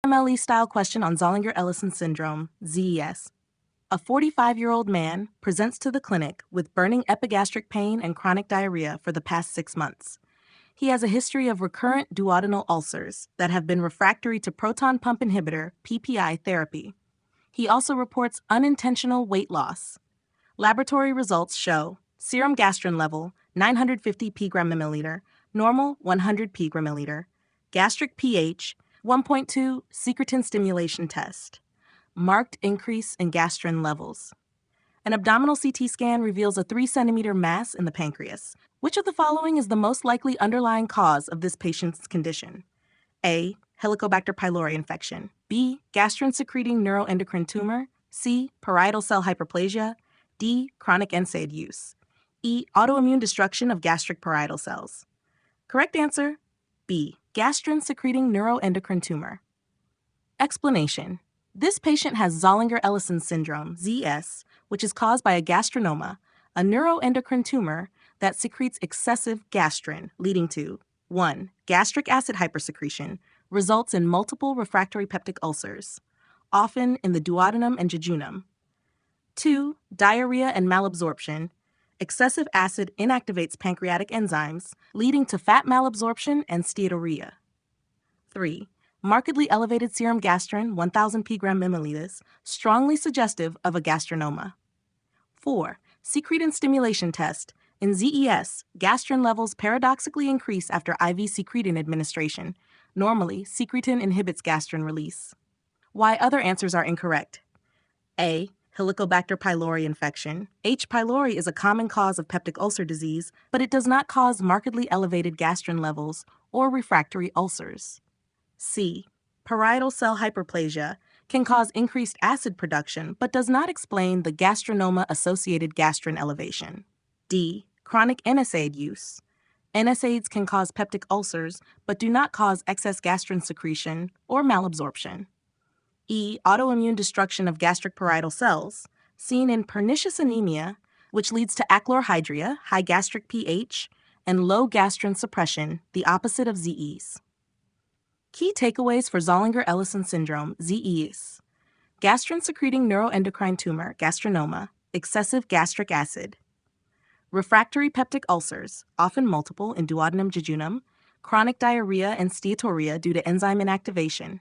MLE-style question on Zollinger-Ellison syndrome, ZES. A 45-year-old man presents to the clinic with burning epigastric pain and chronic diarrhea for the past 6 months. He has a history of recurrent duodenal ulcers that have been refractory to proton pump inhibitor, PPI, therapy. He also reports unintentional weight loss. Laboratory results show serum gastrin level 950 pg/ml, normal 100 pg/ml, gastric pH 1.2, secretin stimulation test. Marked increase in gastrin levels. An abdominal CT scan reveals a 3 centimeter mass in the pancreas. Which of the following is the most likely underlying cause of this patient's condition? A. Helicobacter pylori infection. B. Gastrin-secreting neuroendocrine tumor. C. Parietal cell hyperplasia. D. Chronic NSAID use. E. Autoimmune destruction of gastric parietal cells. Correct answer, B. Gastrin-secreting neuroendocrine tumor. Explanation. This patient has Zollinger-Ellison syndrome, ZES, which is caused by a gastrinoma, a neuroendocrine tumor that secretes excessive gastrin, leading to 1. Gastric acid hypersecretion, results in multiple refractory peptic ulcers, often in the duodenum and jejunum. 2. Diarrhea and malabsorption. Excessive acid inactivates pancreatic enzymes, leading to fat malabsorption and steatorrhea. 3. Markedly elevated serum gastrin, 1,000 pg/ml, strongly suggestive of a gastrinoma. 4. Secretin stimulation test. In ZES, gastrin levels paradoxically increase after IV secretin administration. Normally, secretin inhibits gastrin release. Why other answers are incorrect? A. Helicobacter pylori infection. H. pylori is a common cause of peptic ulcer disease, but it does not cause markedly elevated gastrin levels or refractory ulcers. C. Parietal cell hyperplasia can cause increased acid production, but does not explain the gastrinoma-associated gastrin elevation. D. Chronic NSAID use. NSAIDs can cause peptic ulcers, but do not cause excess gastrin secretion or malabsorption. E. Autoimmune destruction of gastric parietal cells, seen in pernicious anemia, which leads to achlorhydria, high gastric pH, and low gastrin suppression, the opposite of ZES. Key takeaways for Zollinger-Ellison syndrome, ZES. Gastrin-secreting neuroendocrine tumor, gastrinoma, excessive gastric acid. Refractory peptic ulcers, often multiple in duodenum jejunum, chronic diarrhea and steatorrhea due to enzyme inactivation.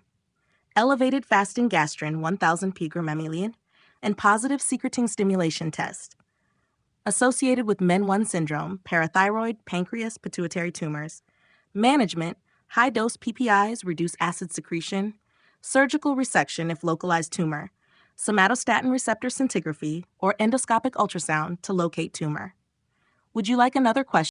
Elevated fasting gastrin, 1,000 pg/ml, and positive secretin stimulation test. Associated with MEN1 syndrome, parathyroid, pancreas, pituitary tumors. Management, high-dose PPIs reduce acid secretion. Surgical resection if localized tumor. Somatostatin receptor scintigraphy or endoscopic ultrasound to locate tumor. Would you like another question?